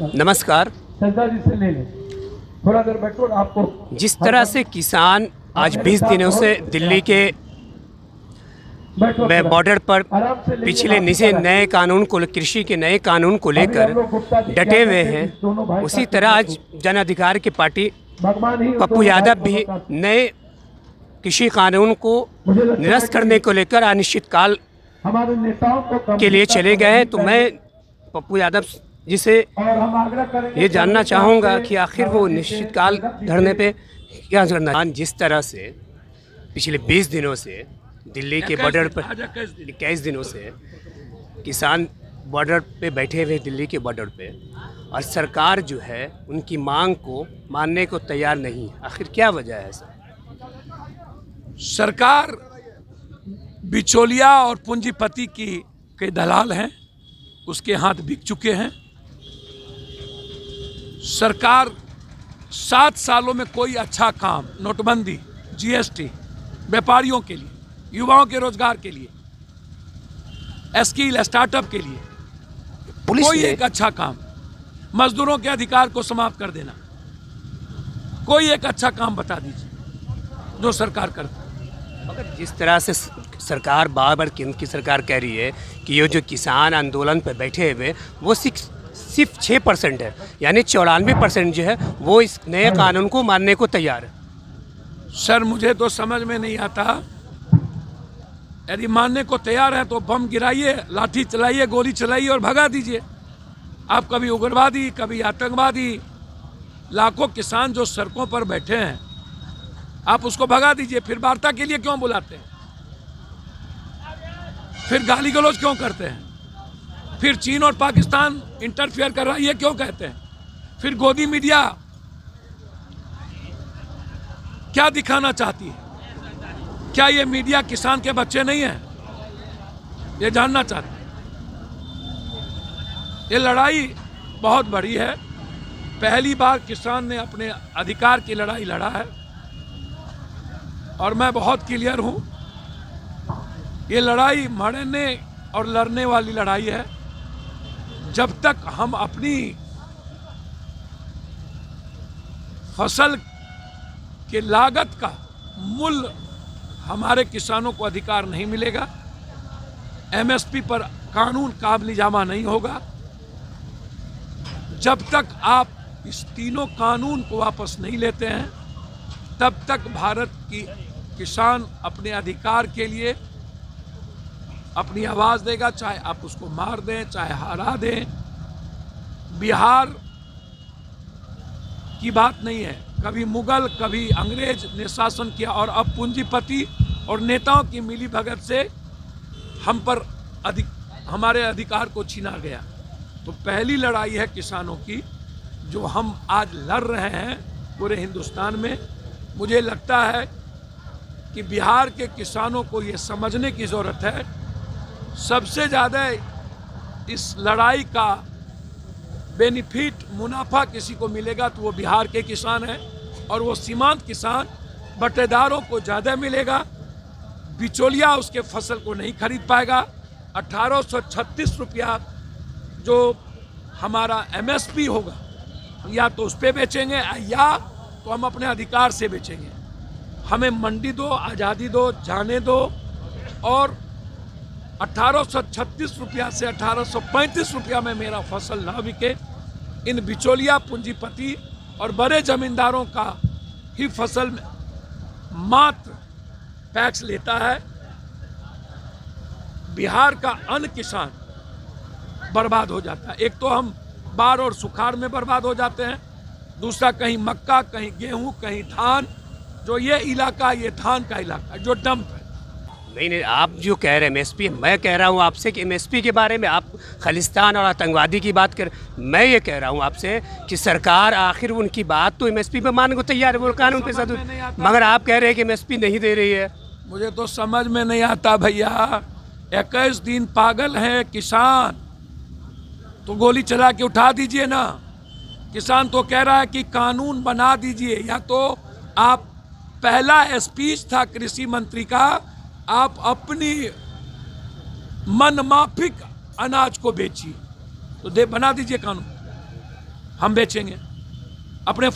नमस्कार। थोड़ा देर बैठो, आपको जिस तरह से किसान आज 20 दिनों से दिल्ली के बॉर्डर पर पिछले नए कानून को, कृषि के नए कानून को लेकर डटे हुए हैं, उसी तरह आज जन अधिकार की पार्टी पप्पू यादव भी नए कृषि कानून को निरस्त करने को लेकर अनिश्चितकाल के लिए चले गए हैं। तो मैं पप्पू यादव जी से ये जानना चाहूँगा कि आखिर वो निश्चितकाल धरने पे क्या करना है। जिस तरह से पिछले 20 दिनों से दिल्ली के बॉर्डर पर 21 दिनों से किसान बॉर्डर पे बैठे हुए, दिल्ली के बॉर्डर पे, और सरकार जो है उनकी मांग को मानने को तैयार नहीं। आखिर क्या वजह है सर? सरकार बिचौलिया और पूंजीपति के दलाल हैं, उसके हाथ बिक चुके हैं। सरकार 7 सालों में कोई अच्छा काम, नोटबंदी, जीएसटी, व्यापारियों के लिए, युवाओं के रोजगार के लिए, स्किल स्टार्टअप के लिए, कोई एक अच्छा काम, मजदूरों के अधिकार को समाप्त कर देना, कोई एक अच्छा काम बता दीजिए जो सरकार करती है। मगर जिस तरह से सरकार बार केंद्र की सरकार कह रही है कि ये जो किसान आंदोलन पर बैठे हुए वो सिर्फ 6% है, यानी 94% जो है वो इस नए कानून को मानने को तैयार है। सर, मुझे तो समझ में नहीं आता, यदि मानने को तैयार है तो बम गिराइए, लाठी चलाइए, गोली चलाइए और भगा दीजिए। आप कभी उग्रवादी, कभी आतंकवादी, लाखों किसान जो सड़कों पर बैठे हैं, आप उसको भगा दीजिए। फिर वार्ता के लिए क्यों बुलाते हैं? फिर गाली गलौज क्यों करते हैं? फिर चीन और पाकिस्तान इंटरफेयर कर रहा है ये क्यों कहते हैं? फिर गोदी मीडिया क्या दिखाना चाहती है? क्या ये मीडिया किसान के बच्चे नहीं है? ये जानना चाहते हैं। ये लड़ाई बहुत बड़ी है। पहली बार किसान ने अपने अधिकार की लड़ाई लड़ा है और मैं बहुत क्लियर हूं, ये लड़ाई मरने और लड़ने वाली लड़ाई है। जब तक हम अपनी फसल के लागत का मूल्य, हमारे किसानों को अधिकार नहीं मिलेगा, एमएसपी पर कानून काबिल-ए-जामा नहीं होगा, जब तक आप इस तीनों कानून को वापस नहीं लेते हैं, तब तक भारत की किसान अपने अधिकार के लिए अपनी आवाज़ देगा, चाहे आप उसको मार दें, चाहे हरा दें। बिहार की बात नहीं है, कभी मुगल, कभी अंग्रेज ने शासन किया और अब पूंजीपति और नेताओं की मिलीभगत से हम पर हमारे अधिकार को छीना गया। तो पहली लड़ाई है किसानों की जो हम आज लड़ रहे हैं पूरे हिंदुस्तान में। मुझे लगता है कि बिहार के किसानों को ये समझने की ज़रूरत है, सबसे ज़्यादा इस लड़ाई का बेनिफिट, मुनाफा किसी को मिलेगा तो वो बिहार के किसान हैं, और वो सीमांत किसान बटेदारों को ज़्यादा मिलेगा। बिचौलिया उसके फसल को नहीं खरीद पाएगा। 1836 रुपया जो हमारा एमएसपी होगा, या तो उस पर बेचेंगे या तो हम अपने अधिकार से बेचेंगे। हमें मंडी दो, आज़ादी दो, जाने दो। और 1836 रुपया से 1835 रुपया में मेरा फसल ना बिके, इन बिचौलिया पूंजीपति और बड़े जमींदारों का ही फसल मात्र टैक्स लेता है। बिहार का अन्य किसान बर्बाद हो जाता है। एक तो हम बाढ़ और सुखाड़ में बर्बाद हो जाते हैं, दूसरा कहीं मक्का, कहीं गेहूं, कहीं धान। जो ये इलाका, ये धान का इलाका जो डंप है। नहीं, आप जो कह रहे हैं एमएसपी, मैं कह रहा हूँ आपसे कि एमएसपी के बारे में आप खालिस्तान और आतंकवादी की बात कर, मैं ये कह रहा हूँ आपसे कि सरकार आखिर उनकी बात तो एमएसपी पे मानने को तैयार है, वो कानून पे साथ, मगर आप कह रहे हैं कि एमएसपी नहीं दे रही है। मुझे तो समझ में नहीं आता भैया। 21 दिन पागल हैं किसान, तो गोली चला के उठा दीजिए ना। किसान तो कह रहा है कि कानून बना दीजिए, या तो आप, पहला स्पीच था कृषि मंत्री का, आप अपनी मनमाफिक अनाज को बेचिए, तो बना दीजिए कानून। हम बेचेंगे अपने